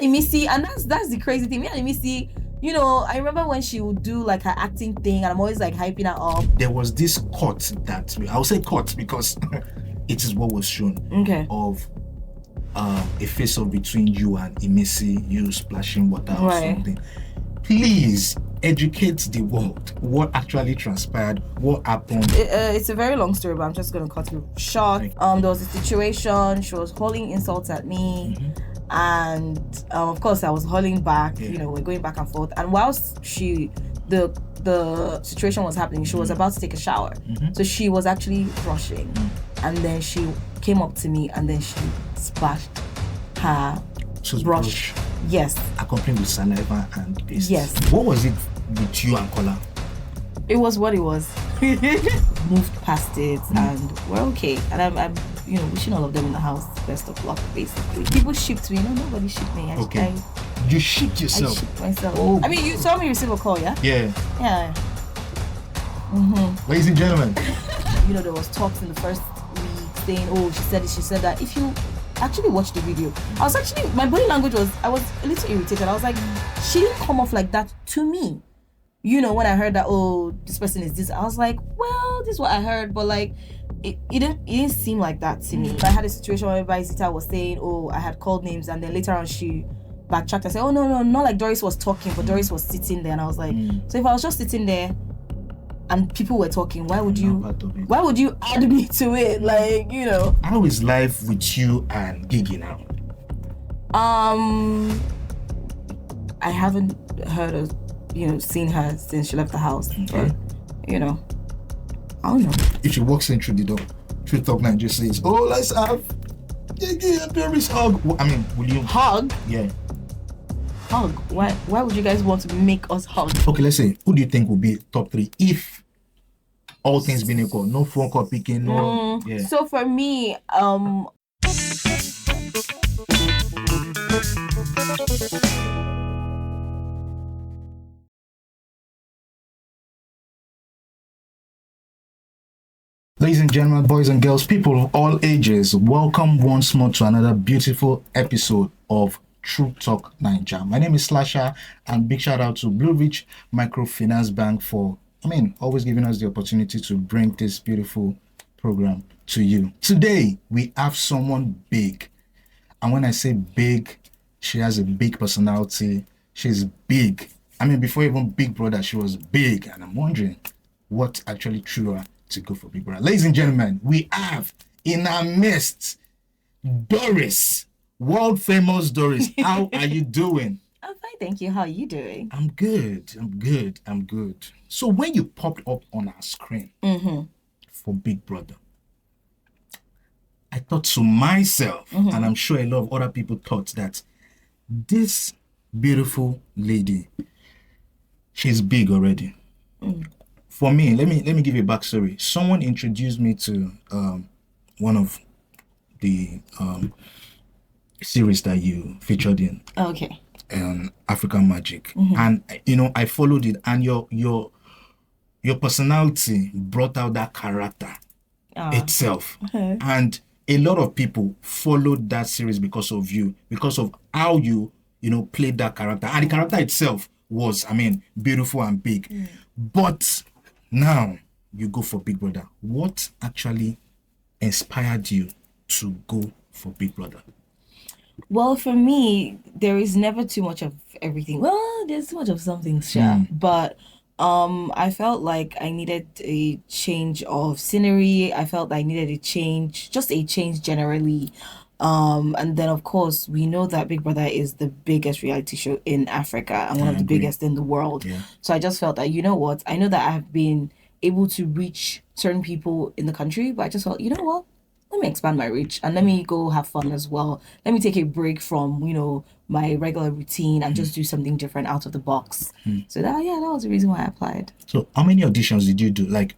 Imisi, and that's the crazy thing. Me and Imisi, you know, I remember when she would do like her acting thing, and I'm always like hyping her up. There was this cut that I'll say cut because it is what was shown of a face-off between you and Imisi, you splashing water or something. Please educate the world. What actually transpired? What happened? It's a very long story, but I'm just going to cut it short. There was a situation. She was hurling insults at me, and of course I was hurling back. You know, we're going back and forth. And whilst the situation was happening, she was about to take a shower. So she was actually brushing, and then she came up to me, and then she splashed her brush. Yes. Accompanied with saliva and paste. Yes. What was it with you and Kola? It was what it was. Moved past it, and we're okay. And I'm you know, wishing all of them in the house best of luck, basically. People shipped me. No, nobody shipped me. You shipped yourself? I shipped myself. Oh. I mean, you saw me receive a call, yeah? Yeah. Yeah. Ladies and gentlemen. You know, there was talks in the first week saying, oh, she said this, she said that. If you actually watch the video, my body language I was a little irritated. I was like, she didn't come off like that to me. You know, when I heard that, oh, this person is this, I was like, well, this is what I heard, but like, it didn't seem like that to me. I had a situation where Zita was saying, oh, I had called names, and then later on she backtracked and said, oh, no, not like Doris was talking, but Doris was sitting there, and I was like, so if I was just sitting there and people were talking, why would you add me to it? Like, you know. How is life with you and Gigi now? I haven't heard of, you know, seen her since she left the house. But, you know, I don't know. If she walks in through the door, through Talk Niger says, oh, let's have Gigi and Doris hug. I mean, will you hug? Yeah. Hug? Why would you guys want to make us hug? Okay, let's say, who do you think will be top 3 if all things being equal? No phone call picking, no. So for me, Ladies and gentlemen, boys and girls, people of all ages, welcome once more to another beautiful episode of True Talk Niger. My name is Slasher, and big shout out to Blue Ridge Microfinance Bank for, always giving us the opportunity to bring this beautiful program to you. Today, we have someone big. And when I say big, she has a big personality. She's big. Before even Big Brother, she was big. And I'm wondering what actually drew her to go for Big Brother. Ladies and gentlemen, we have in our midst Doris, world famous Doris. How are you doing? I'm fine, thank you. How are you doing? I'm good. So when you popped up on our screen for Big Brother, I thought to myself, and I'm sure a lot of other people thought, that this beautiful lady, she's big already. For me, let me give you a backstory. Someone introduced me to one of the series that you featured in. Okay. African Magic, and I followed it, and your personality brought out that character itself, and a lot of people followed that series because of you, because of how you played that character, and the character itself was beautiful and big. But now you go for Big Brother. What actually inspired you to go for Big Brother? Well, for me, there is never too much of everything. Well, there's too much of something, but I felt like I needed a change of scenery. I felt I needed a change generally. And then, of course, we know that Big Brother is the biggest reality show in Africa and one of the biggest in the world. Yeah. So I just felt that, you know what, I know that I have been able to reach certain people in the country, but I just felt, you know what, let me expand my reach and let me go have fun as well. Let me take a break from, my regular routine and just do something different out of the box. So that was the reason why I applied. So how many auditions did you do? Like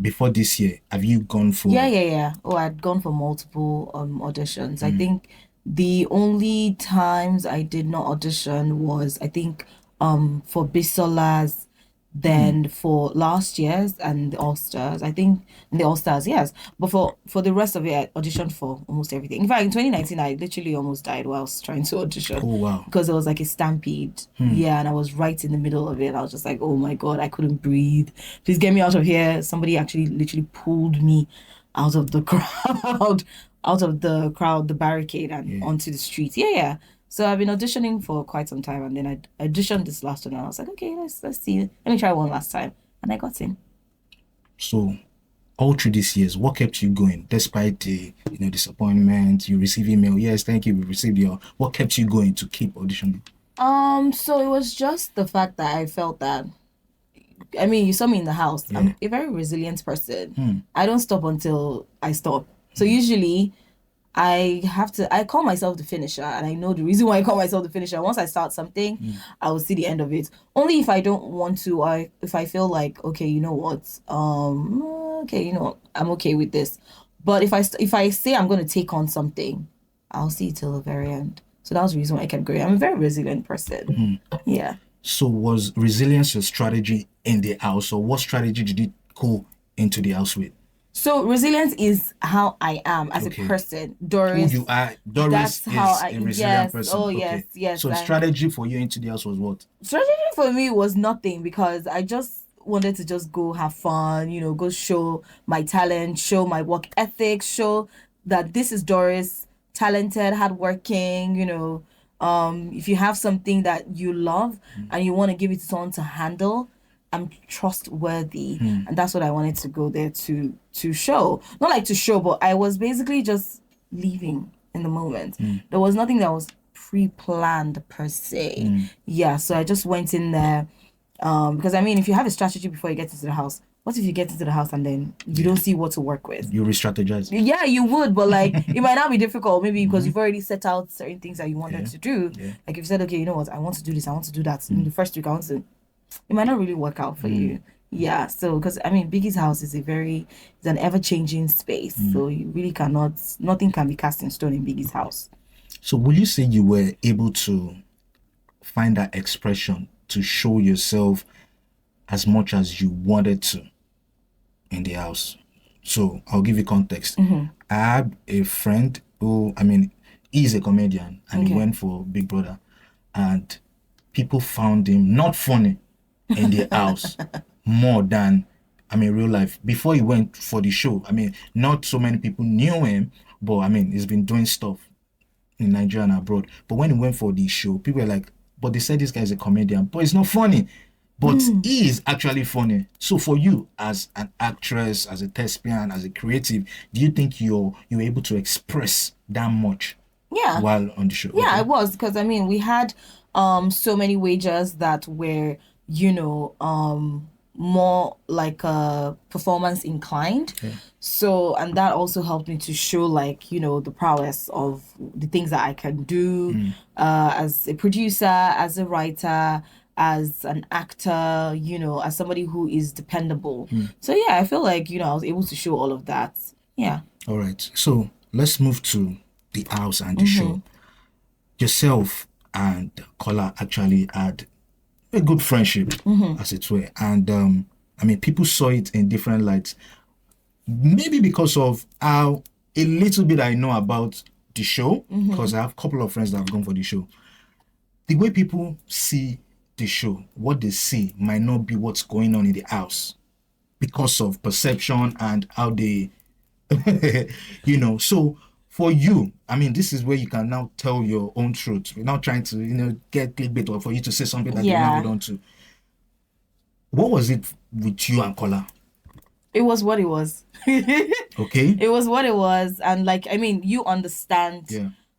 before this year, have you gone for? Yeah. Oh, I'd gone for multiple auditions. I think the only times I did not audition was, I think, for Bisola's Then for last year's and the All Stars, I think in the All Stars, yes. But for the rest of it, I auditioned for almost everything. In fact, in 2019, I literally almost died whilst trying to audition. Oh wow. Because there was like a stampede. Yeah, and I was right in the middle of it. I was just like, oh my God, I couldn't breathe. Please get me out of here. Somebody actually literally pulled me out of the crowd, the barricade, and onto the street. Yeah, yeah. So I've been auditioning for quite some time, and then I auditioned this last one, and I was like, okay, let's see. Let me try one last time, and I got in. So, all through these years, what kept you going despite the disappointment? You receive email, yes, thank you, we received your. What kept you going to keep auditioning? So it was just the fact that I felt that. I mean, you saw me in the house. I'm a very resilient person. I don't stop until I stop. So usually I call myself the finisher, and I know the reason why I call myself the finisher. Once I start something, I will see the end of it. Only if I don't want to, or if I feel like, okay, you know what, okay, I'm okay with this. But if I say I'm going to take on something, I'll see it till the very end. So that was the reason why I kept going. I'm a very resilient person. Yeah. So was resilience your strategy in the house, or what strategy did you go into the house with? So resilience is how I am as a person. Doris. Who you are. Doris that's is how a resilient person. Oh, yes, yes. So strategy for you into the house was what? Strategy for me was nothing, because I just wanted to just go have fun, go show my talent, show my work ethic, show that this is Doris, talented, hardworking, if you have something that you love and you want to give it to someone to handle, I'm trustworthy. And that's what I wanted to go there to show. Not like to show, but I was basically just leaving in the moment. There was nothing that was pre-planned per se. Yeah, so I just went in there because I mean, if you have a strategy before you get into the house, what if you get into the house and then you don't see what to work with? You re-strategize. Yeah, you would, but like it might not be difficult, maybe because you've already set out certain things that you wanted to do. Like if you said, okay, you know what, I want to do this, I want to do that. In the first week, it might not really work out for you. Yeah, so because I mean, Biggie's house is it's an ever-changing space. So you really nothing can be cast in stone in Biggie's house. So will you say you were able to find that expression to show yourself as much as you wanted to in the house? So I'll give you context. I have a friend who, I mean, he's a comedian and he went for Big Brother, and people found him not funny in the house more than, I mean, real life. Before he went for the show, I mean, not so many people knew him, but I mean, he's been doing stuff in Nigeria and abroad. But when he went for the show, people were like, but they said this guy is a comedian, but he's not funny. But he is actually funny. So for you, as an actress, as a thespian, as a creative, do you think you're able to express that much while on the show? Yeah, I was, because I mean, we had so many wagers that were, more like performance inclined. So, and that also helped me to show like, the prowess of the things that I can do as a producer, as a writer, as an actor, as somebody who is dependable. So yeah, I feel like, I was able to show all of that. Yeah. All right. So let's move to the house and the show. Yourself and Kola actually had a good friendship, as it were. And I mean, people saw it in different lights. Maybe because of how a little bit I know about the show, because I have a couple of friends that have gone for the show. The way people see the show, what they see might not be what's going on in the house because of perception and how they, So for you, I mean, this is where you can now tell your own truth. We're not trying to, get clickbait or for you to say something that you now hold on to. What was it with you and Kola? It was what it was. Okay. It was what it was. And like, I mean, you understand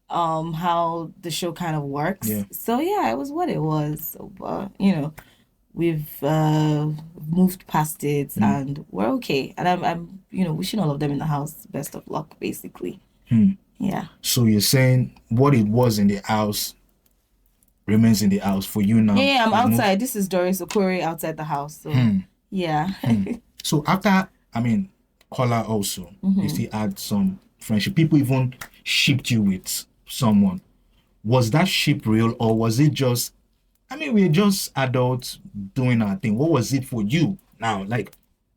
how the show kind of works. So yeah, it was what it was. So, but, we've moved past it and we're okay. And I'm wishing all of them in the house best of luck, basically. Yeah. So you're saying what it was in the house remains in the house for you now? Yeah, I'm outside. This is Doris Okori outside the house. So yeah. So after, I mean, Kola also, you still had some friendship. People even shipped you with someone. Was that ship real, or was it just I mean, we're just adults doing our thing. What was it for you now? Like,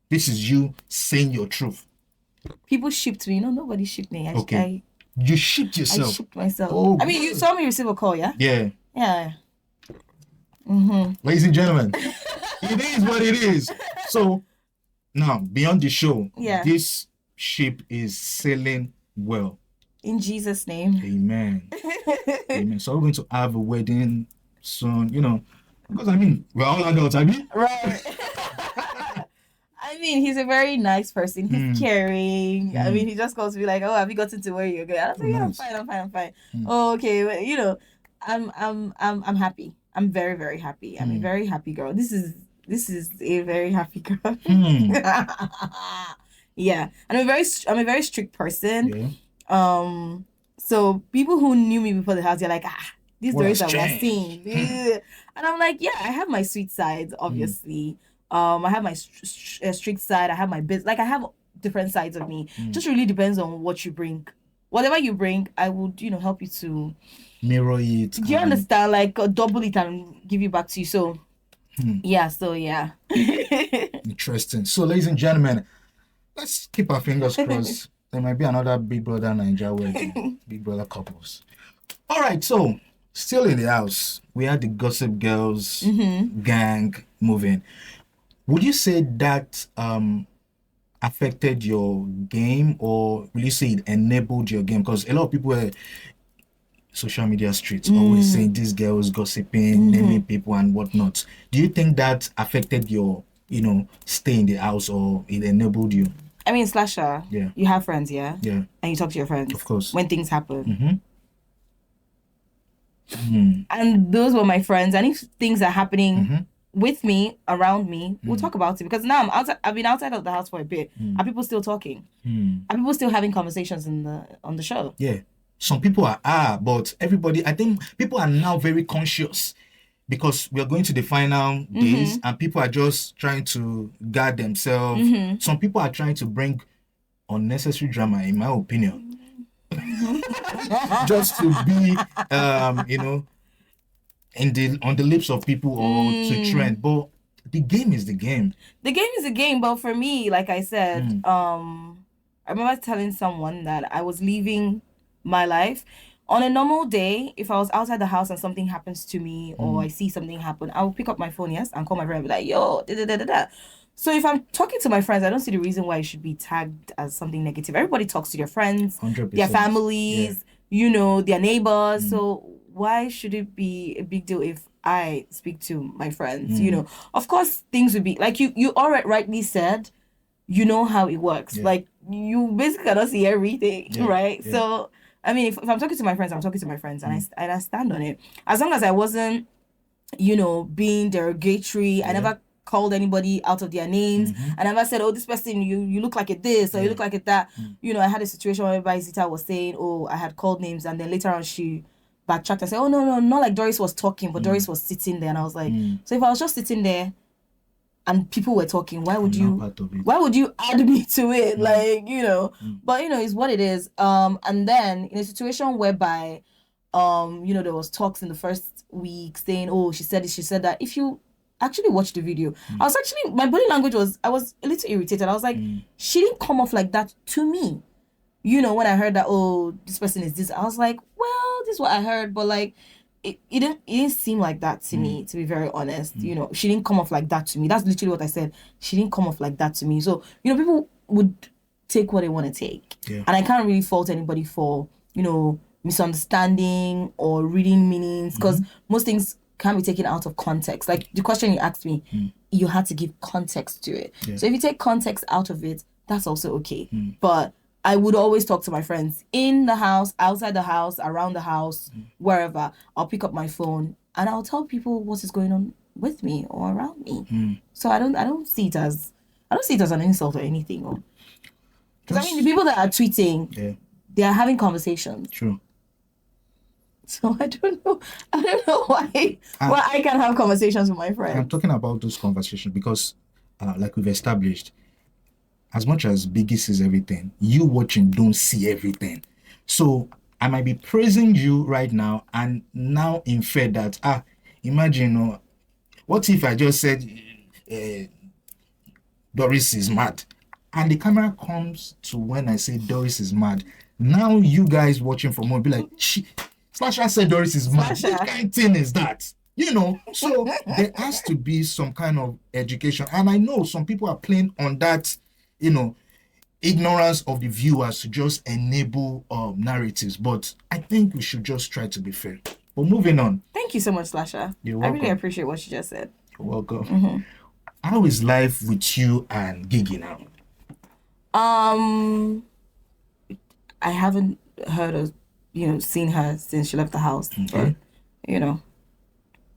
this is you saying your truth. People shipped me. No, nobody shipped me. Okay. You shipped I yourself. shipped myself. Oh, I mean, you saw me receive a call, yeah? Yeah. Yeah. Ladies and gentlemen, it is what it is. So now, beyond the show, Yeah. this ship is sailing well. In Jesus' name. Amen. Amen. So we're going to have a wedding soon, you know, because I mean, we're all adults, I mean. Right. I mean, he's a very nice person. He's caring. I mean, he just calls me like, "Oh, have you gotten to where you're going?" I was like, "Yeah, Nice. I'm fine. Oh, okay. Well, you know, I'm happy. I'm very, very happy. I'm a very happy girl. This is a very happy girl. Yeah, and I'm a very strict person. Yeah. So people who knew me before the house, they're like, these What Doris has that we're changed? seeing. And I'm like, yeah, I have my sweet sides, obviously. I have my strict side. I have my business. Like, I have different sides of me. Just really depends on what you bring. Whatever you bring, I would, help you to Mirror it. do you understand? Like, double it and give you back to you. So, yeah. Interesting. So, ladies and gentlemen, let's keep our fingers crossed. There might be another Big Brother Naija wedding. Big Brother couples. All right. So, still in the house, we had the Gossip Girls gang moving. Would you say that affected your game, or will you say it enabled your game? Because a lot of people were social media streets always saying these girls gossiping, naming people and whatnot. Do you think that affected your, stay in the house, or it enabled you? I mean, Slasher, Yeah. you have friends, yeah? Yeah. And you talk to your friends. Of course. When things happen. And those were my friends. And if things are happening with me, around me, we'll talk about it. Because now I've been outside of the house for a bit. Are people still talking? Are people still having conversations on the show? Yeah. Some people are, but everybody, I think people are now very conscious, because we are going to the final days and people are just trying to guard themselves. Some people are trying to bring unnecessary drama, in my opinion, just to be, on the lips of people, or to trend. But the game is the game. The game is a game, but for me, like I said, I remember telling someone that I was leaving my life. On a normal day, if I was outside the house and something happens to me, or I see something happen, I will pick up my phone, yes, and call my friend and be like, yo, da da da da da. So if I'm talking to my friends, I don't see the reason why it should be tagged as something negative. Everybody talks to their friends, 100%. their families, their neighbors. So why should it be a big deal if I speak to my friends? Of course, things would be like you already rightly said, you know how it works. Like, you basically cannot see everything, right? Yeah. So, I mean, if I'm talking to my friends, I'm talking to my friends, and I stand on it. As long as I wasn't, being derogatory, I never called anybody out of their names. I never said, oh, this person, you look like a this, or you look like a that. I had a situation where Zita was saying, oh, I had called names, and then later on she backtracked and said, oh, no, not like Doris was talking, but Doris was sitting there. And I was like, so if I was just sitting there and people were talking, why would you add me to it? Like, but it's what it is. And then in a situation whereby there was talks in the first week saying, oh, she said this, she said that. If you actually watch the video, my body language I was a little irritated. I was like, she didn't come off like that to me. When I heard that, oh, this person is this, I was like, well, this is what I heard, but like, it didn't seem like that to me, to be very honest. She didn't come off like that to me. That's literally what I said. She didn't come off like that to me. So, people would take what they want to take. Yeah. And I can't really fault anybody for, misunderstanding or reading meanings, because most things can be taken out of context. Like the question you asked me, you had to give context to it. Yeah. So if you take context out of it, that's also okay. But I would always talk to my friends in the house, outside the house, around the house, wherever. I'll pick up my phone and I'll tell people what is going on with me or around me. So I don't see it as an insult or anything. Because I mean, the people that are tweeting, they are having conversations. True. So I don't know why I can't have conversations with my friends. I'm talking about those conversations because, like we've established, as much as Biggie sees everything, you watching don't see everything. So I might be praising you right now and now infer that, Imagine, what if I just said Doris is mad, and the camera comes to when I say Doris is mad. Now you guys watching from home be like, Slasher said Doris is mad. Slasher. What kind of thing is that? So there has to be some kind of education, and I know some people are playing on that, ignorance of the viewers to just enable narratives, but I think we should just try to be fair. But moving on. Thank you so much, Slasher. You're I welcome. really appreciate what you just said. You're welcome. How is life with you and Gigi now? I haven't heard of, seen her since she left the house. Okay. But,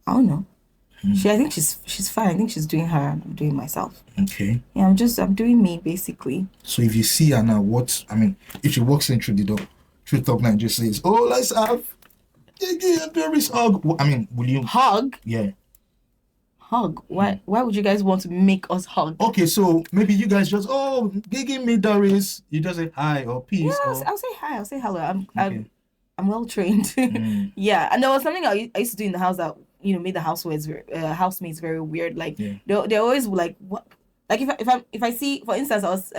I don't know. I think she's fine. I think she's doing her and I'm doing myself. Okay. Yeah, I'm doing me basically. So if you see her now, if she walks in through the door, through Talk Niger says, "Oh, let's have Gigi and Doris hug." Will you hug? Yeah. Hug? Why would you guys want to make us hug? Okay, so maybe you guys just, Gigi, me, Doris. You just say hi or peace. Yes, I'll say hi. I'll say hello. Okay. I'm well trained. Yeah, and there was something I used to do in the house that made the housemates very weird. Like they're always like, what? Like if I see, for instance, I was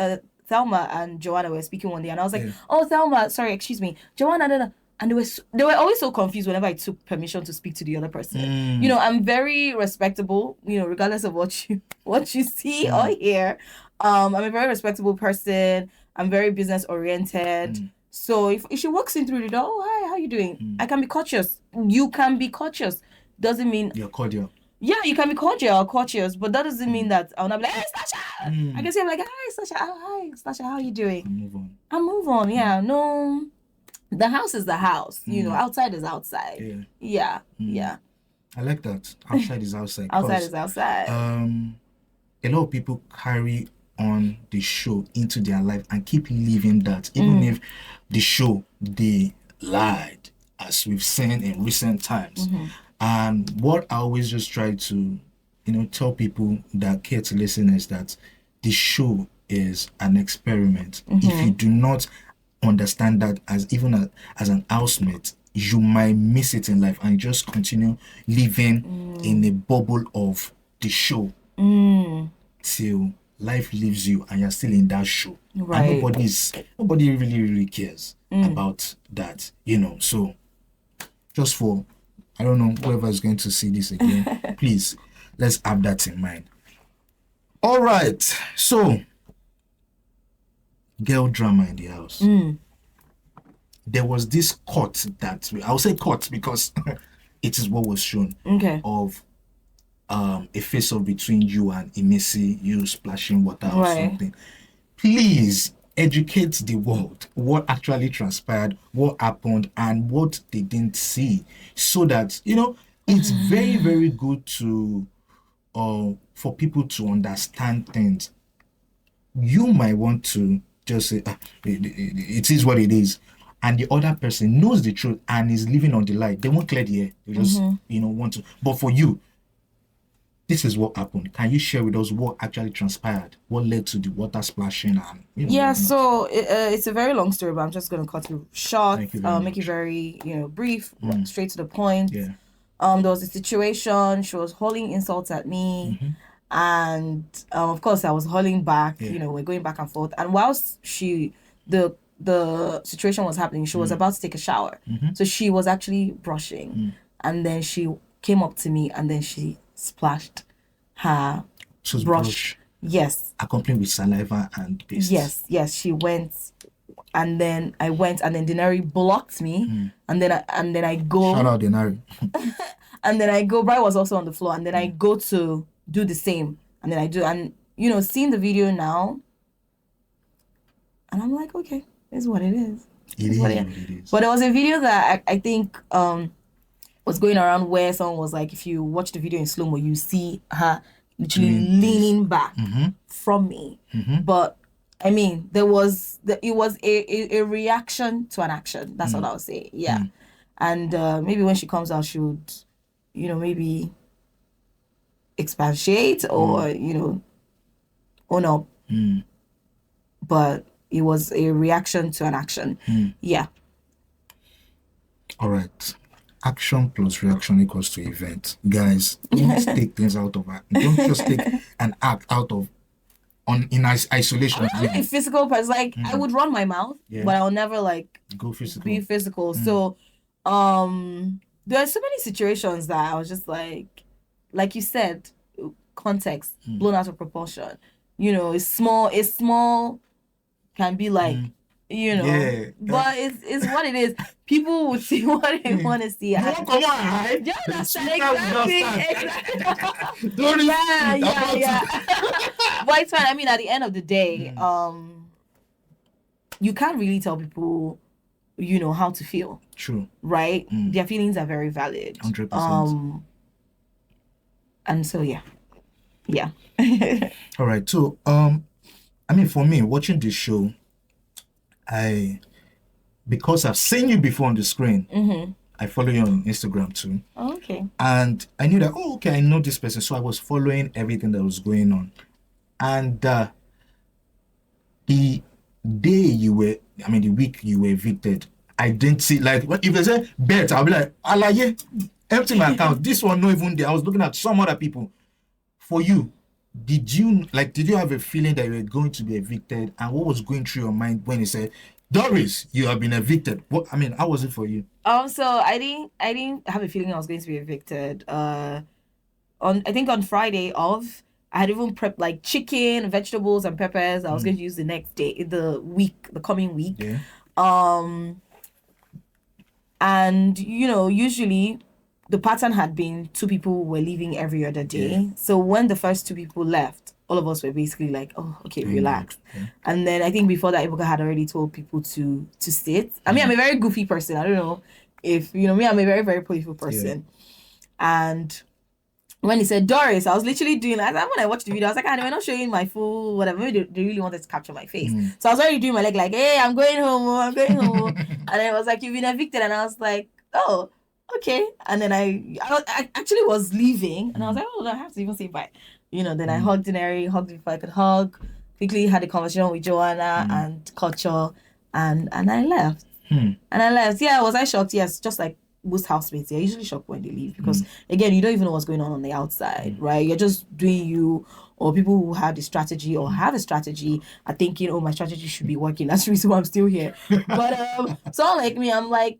Thelma and Joanna were speaking one day, and I was like, oh Thelma, sorry, excuse me, Joanna, and they were always so confused whenever I took permission to speak to the other person. I'm very respectable, regardless of what you see or hear. I'm a very respectable person. I'm very business oriented. So if she walks in through the door, oh hi, how you doing? I can be courteous. You can be courteous. Doesn't mean you're cordial. Yeah, you can be cordial or courteous, but that doesn't mean that I'll not be like, hey, Sasha! I can say, I'm like, hi, Sasha. Hi, Sasha, how are you doing? And move on. Yeah, no. The house is the house. Outside is outside. Yeah. I like that. Outside is outside. Outside is outside. A lot of people carry on the show into their life and keep living that, even if the show, they lied, as we've seen in recent times. And what I always just try to, tell people that care to listen is that the show is an experiment. If you do not understand that as an housemate, you might miss it in life and just continue living in a bubble of the show till life leaves you and you're still in that show. Right. And nobody really cares about that, So just for, I don't know, whoever is going to see this again, please, let's have that in mind. All right. So, girl drama in the house. There was this cut that, I'll say cut because it is what was shown, of a face-off between you and Imisi, you splashing water or something. Please educate the world what actually transpired, what happened, and what they didn't see, so that it's very, very good to for people to understand things. You might want to just say it is what it is, and the other person knows the truth and is living on the lie. They won't clear the air. They just want to. But for you, this is what happened. Can you share with us what actually transpired? What led to the water splashing? And so it's a very long story, but I'm just going to cut it short, make it very brief, straight to the point. There was a situation. She was hurling insults at me, and of course I was hurling back. We're going back and forth. And whilst the situation was happening, she was about to take a shower, so she was actually brushing, and then she came up to me, and then she splashed her brush. Yes. Accompanied with saliva and paste. Yes. She went, and then I went, and then Denari blocked me, and then I go. Shout out Denari. And then I go. Brian was also on the floor, and then I go to do the same, and then I do, and seeing the video now, and I'm like, okay, it's what it is. It is what it is. But there was a video that I think was going around where someone was like, if you watch the video in slow-mo, you see her literally leaning back from me. But I mean, it was a reaction to an action. That's all I'll say. Yeah. And maybe when she comes out, she would, maybe expatiate or, own up. But it was a reaction to an action. Yeah. All right. action plus reaction equals to event. Guys, don't take things out of it. Don't just take an act out of isolation. I'm a physical person. Like I would run my mouth, but I'll never like go physical. Be physical. So there are so many situations that I was just like you said, context blown out of proportion. You know, it's small can be like you know, but it's what it is. People would see what they want to see. Come on, right? Yeah, exactly. Doris, yeah. But it's fine. I mean, at the end of the day, you can't really tell people, you know, how to feel. True. Right? Their feelings are very valid. 100%. And so yeah. All right. So I mean, for me, watching this show, because I've seen you before on the screen, I follow you on Instagram too. Oh, okay. And I knew that, I know this person. So I was following everything that was going on. And the day the week you were evicted, I didn't see, like, if they say bet, I'll be like, Alaye, empty my account. This one, not even there. I was looking at some other people. For you, did you have a feeling that you were going to be evicted? And what was going through your mind when you said, Doris, you have been evicted? How was it for you? So I didn't have a feeling I was going to be evicted. I think on Friday off, I had even prepped like chicken, vegetables, and peppers I was going to use the next day, the coming week. Yeah. And you know, usually the pattern had been 2 people were leaving every other day. Yeah. So when the first 2 people left, all of us were basically like, oh, okay, relax. Yeah. And then I think before that, Ibuka had already told people to sit. I mean, I'm a very goofy person. I don't know if, you know me, I'm a very, very playful person. Yeah. And when he said Doris, I was literally doing that. When I watched the video, I was like, we're not showing my full whatever. Maybe they really wanted to capture my face. So I was already doing my leg like, hey, I'm going home. And then it was like, you've been evicted. And I was like, oh, okay. And then I actually was leaving. And I was like, oh, I have to even say bye. You know, then I hugged Denary, hugged before I could hug. Quickly had a conversation with Joanna and Culture. And I left. And I left. Yeah, was I shocked? Yes, just like most housemates. They're usually shocked when they leave because, again, you don't even know what's going on the outside, right? You're just doing you, or people who have the strategy or have a strategy are thinking, oh, my strategy should be working. That's the reason why I'm still here. But someone like me, I'm like,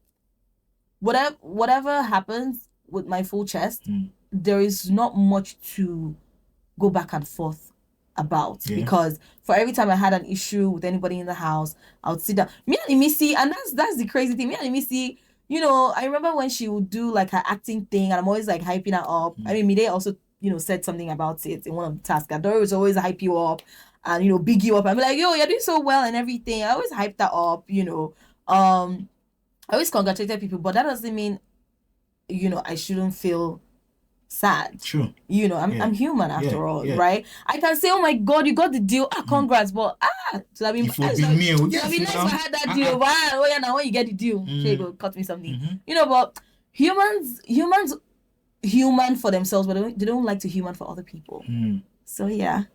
whatever happens with my full chest, there is not much to go back and forth about because for every time I had an issue with anybody in the house, I would sit down. Me and Imisi, and that's the crazy thing. Me and Imisi, you know, I remember when she would do like her acting thing, and I'm always like hyping her up. I mean, Mide also, you know, said something about it in one of the tasks. And Doris always hype you up and, you know, big you up. I'm like, yo, you're doing so well and everything. I always hyped her up, you know. I always congratulated people, but that doesn't mean, you know, I shouldn't feel sad. Sure. You know, I'm human after all, right? I can say, oh my God, you got the deal. Congrats, but so I mean, it would be me. Yes, be nice if I had that deal. Wow, oh yeah, now when you get the deal, okay, you go cut me something. You know, but humans human for themselves, but they don't like to human for other people. So yeah.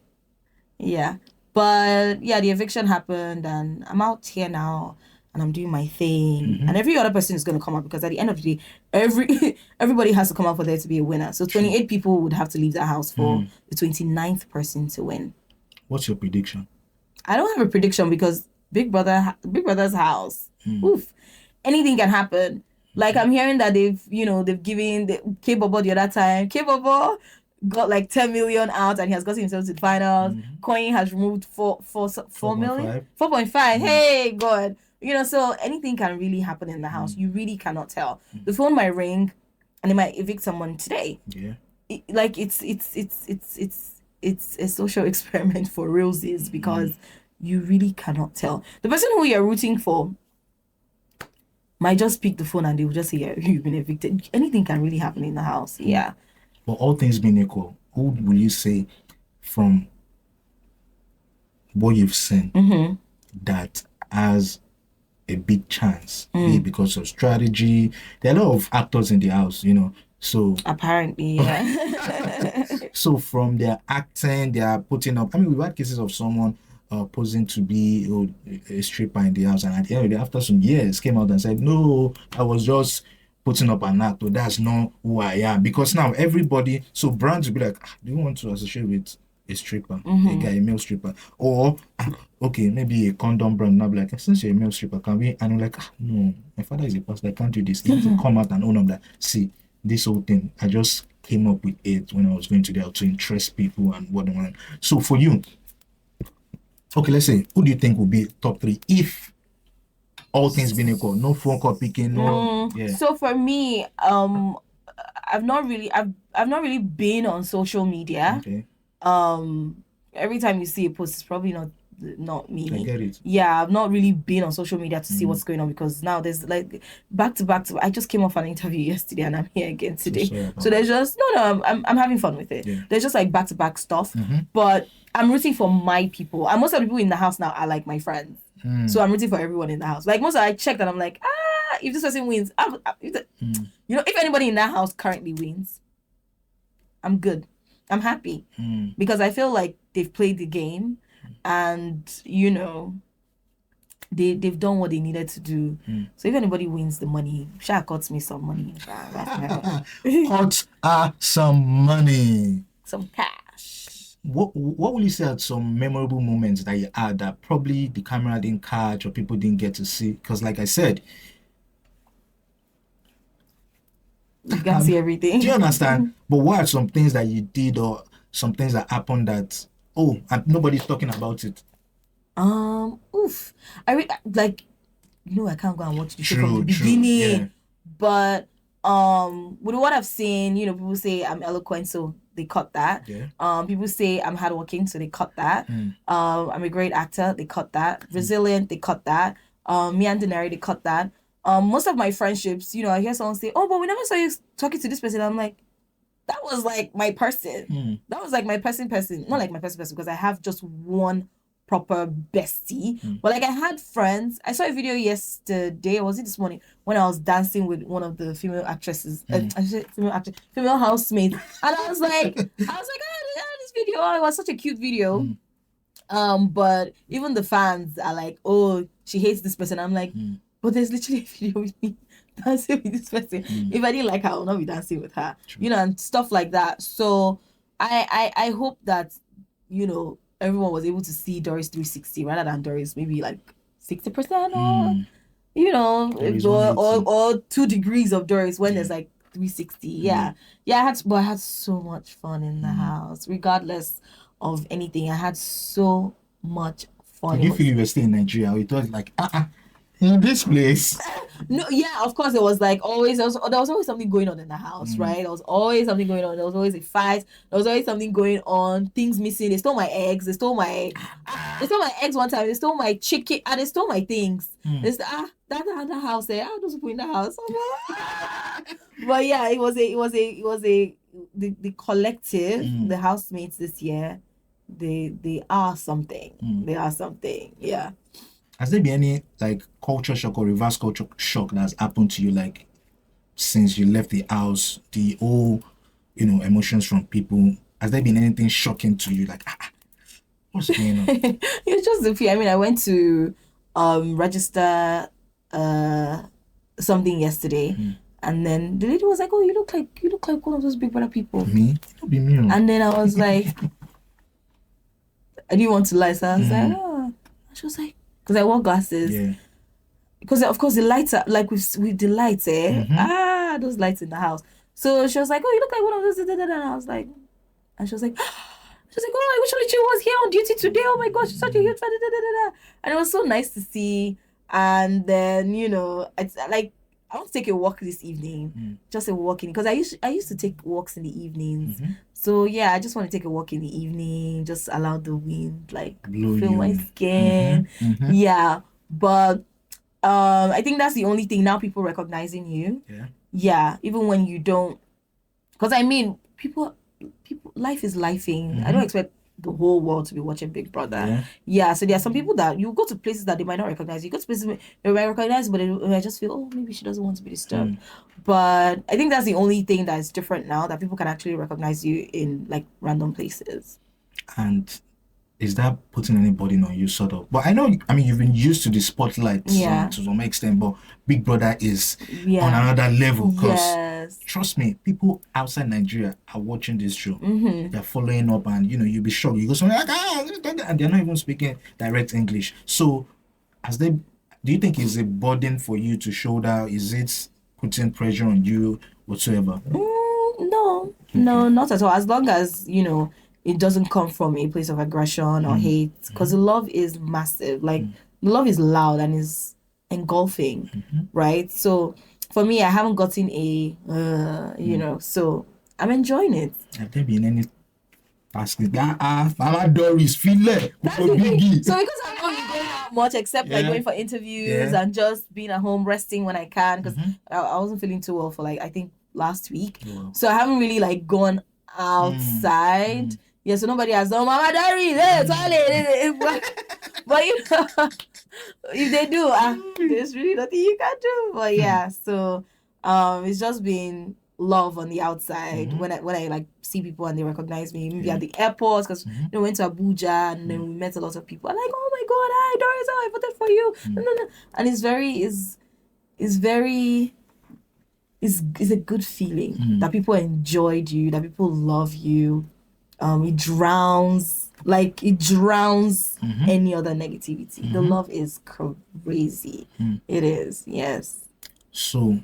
But yeah, the eviction happened, and I'm out here now. And I'm doing my thing, and every other person is going to come out because at the end of the day, everybody has to come out for there to be a winner. So 28 people would have to leave the house for the 29th person to win. What's your prediction? I don't have a prediction because Big Brother's house. Oof, anything can happen. Like I'm hearing that they've given the K-Bobo the other time. K-Bobo got like 10 million out and he has gotten himself to the finals. Coin has removed 4 million. 4.5. Hey, God. You know, so anything can really happen in the house. You really cannot tell. The phone might ring, and they might evict someone today. Yeah, it's a social experiment for realsies because you really cannot tell. The person who you're rooting for might just pick the phone and they will just say, yeah, you've been evicted. Anything can really happen in the house. Yeah. But all things being equal, who will you say from what you've seen that has a big chance, maybe because of strategy? There are a lot of actors in the house, you know, so apparently, yeah. So from their acting, they are putting up, I mean, we've had cases of someone posing to be a stripper in the house, and at the end of the day, after some years, came out and said, no, I was just putting up an act, or that's not who I am. Because now everybody, so brands will be like, do you want to associate with a stripper, a guy, a male stripper? Or, okay, maybe a condom brand, now be like, since you're a male stripper, can we? And I'm like, no, my father is a pastor, I can't do this. He has to come out and own up that, see, this whole thing, I just came up with it when I was going to there to interest people and whatnot. So for you, okay, let's say, who do you think will be top 3 if all things being equal? No phone call picking, no. Yeah. So for me, I've not really been on social media. Okay. Every time you see a post, it's probably not me. I get it. Yeah, I've not really been on social media to see what's going on, because now there's like back to back. I just came off an interview yesterday and I'm here again today. So there's just I'm having fun with it. Yeah. There's just like back to back stuff. But I'm rooting for my people. And most of the people in the house now are like my friends. So I'm rooting for everyone in the house. Like I checked and I'm like, if this person wins, if anybody in that house currently wins, I'm good. I'm happy. Because I feel like they've played the game and, they've done what they needed to do. So if anybody wins the money, Sha cuts me some money. Cut some money. Some cash. What will you say are some memorable moments that you had that probably the camera didn't catch or people didn't get to see? Because like I said, you can see everything. Do you understand? But what are some things that you did or some things that happened that, and nobody's talking about it? I can't go and watch the show from the beginning. Yeah. But with what I've seen, people say I'm eloquent, so they cut that. Yeah. People say I'm hardworking, so they cut that. I'm a great actor, they cut that. Resilient, they cut that. Me and Denari, they cut that. Most of my friendships, I hear someone say, "Oh, but we never saw you talking to this person." I'm like, that was like my person. That was like my person. Not like my person, because I have just one proper bestie. But like I had friends. I saw a video yesterday, or was it this morning, when I was dancing with one of the female actresses. Female housemates. And I was like, this video, it was such a cute video. But even the fans are like, "Oh, she hates this person." I'm like, but there's literally a video with me dancing with this person. If I didn't like her, I would not be dancing with her. True. And stuff like that. So I hope that, everyone was able to see Doris 360 rather than Doris maybe like 60% or 2 degrees of Doris when there's like 360. Yeah. I had so much fun in the house, regardless of anything. I had so much fun. Did you feel you were still in Nigeria? It was like, in this place. No, yeah, of course, there was always something going on in the house, right? There was always something going on. There was always a fight. There was always something going on. Things missing. They stole my eggs. They stole my eggs one time. They stole my chicken. And they stole my things. They said, that's the house there. Those people in the house. But yeah, it was the collective, the housemates this year. They are something. They are something. Yeah. Has there been any like culture shock or reverse culture shock that has happened to you, like since you left the house, the whole, emotions from people? Has there been anything shocking to you, like what's going on? It's just the fear. I mean, I went to register something yesterday, and then the lady was like, "Oh, you look like one of those Big Brother people." Me? It'll be me. And then I was like, I didn't want to lie, so I was like, "Oh." She was like, because I wore glasses. Yeah. Because of course the lights are like with the lights, those lights in the house. So she was like, "Oh, you look like one of those." And I was like, and she was like, "Oh, I wish Oluchi was here on duty today. Oh my gosh, she's such a huge fan." And it was so nice to see. And then it's like, I want to take a walk this evening, just a walking, because I used to take walks in the evenings. So yeah, I just want to take a walk in the evening, just allow the wind feel my skin. Yeah, but I think that's the only thing now, people recognizing you. Yeah, even when you don't, because I mean, people, life is lifing. I don't expect the whole world to be watching Big Brother. Yeah, so there are some people that you go to places that they might not recognize. You go to places they might recognize, but they might just feel, "Oh, maybe she doesn't want to be disturbed." But I think that's the only thing that is different now, that people can actually recognize you in like random places. And is that putting any burden on you, sort of? But I know, I mean, you've been used to the spotlight to some extent, but Big Brother is on another level. Because trust me, people outside Nigeria are watching this show. They're following up, and you'll be shocked. You go somewhere like, and they're not even speaking direct English. So, do you think it's a burden for you to shoulder? Is it putting pressure on you whatsoever? No, not at all. As long as it doesn't come from a place of aggression or hate, because the love is massive. Like the love is loud and is engulfing, right? So for me, I haven't gotten so I'm enjoying it. Have there been any asking Mama Doris, feel it? So because I'm not really going out much, except like going for interviews and just being at home resting when I can, because I wasn't feeling too well for like I think last week, so I haven't really like gone outside. Yeah, so nobody has done Mama Doris, but if they do, there's really nothing you can do. But yeah, so it's just been love on the outside. When I like see people and they recognize me, maybe at the airport, because we went to Abuja and then we met a lot of people. I'm like, oh my god, hi Doris, I voted for you. No. And it's a good feeling that people enjoyed you, that people love you. It drowns any other negativity. The love is crazy. It is, yes. So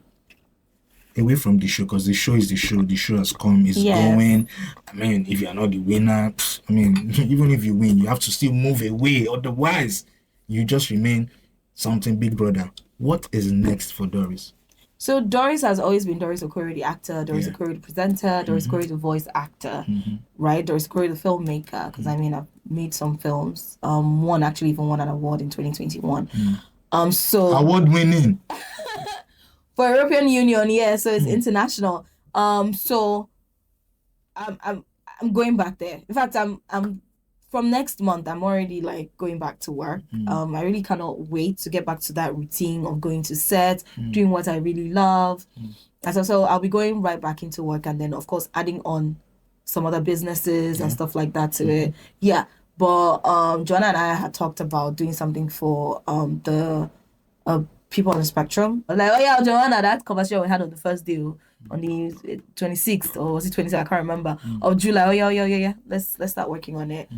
away from the show, because the show is the show has come, it's going. I mean, if you're not the winner, I mean, even if you win, you have to still move away, otherwise you just remain something Big Brother. What is next for Doris? So Doris has always been Doris Okorie, the actor, Doris Okorie, the presenter, Doris Okorie, the voice actor, right? Doris Okorie, the filmmaker, because I mean, I've made some films. One actually even won an award in 2021. So award winning for European Union, so it's international. So I'm going back there. In fact, I'm from next month, I'm already like going back to work. I really cannot wait to get back to that routine of going to set, doing what I really love. And so I'll be going right back into work, and then of course adding on some other businesses and stuff like that to it. Yeah. But Joanna and I had talked about doing something for the people on the spectrum. Like, oh yeah, Joanna, that conversation we had on the first day on the 26th, or was it 26th? I can't remember. Of July. Oh yeah. Let's start working on it.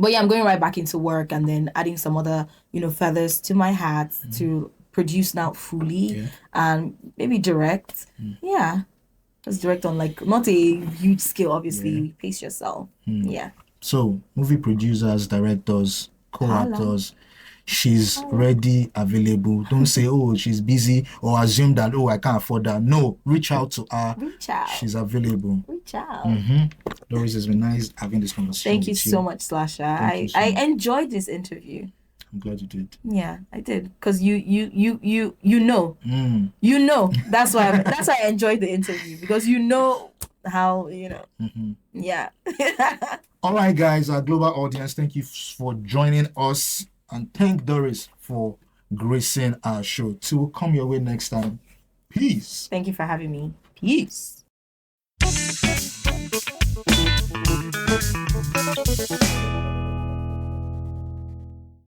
But yeah, I'm going right back into work, and then adding some other, feathers to my hat to produce now fully and maybe direct. Yeah. Just direct on like not a huge scale, obviously. Pace yourself. Yeah. So movie producers, directors, co-actors, she's ready, available. Don't say, oh, she's busy, or assume that, oh, I can't afford that. No, reach out to her. Reach out. She's available. Reach out. Doris, it's been nice having this conversation. Thank you so much, Slasher. I enjoyed this interview. I'm glad you did. Yeah, I did, because you know. That's why I enjoyed the interview, because how yeah. All right, guys, our global audience, thank you for joining us, and thank Doris for gracing our show. Till we'll come your way next time. Peace. Thank you for having me. Peace.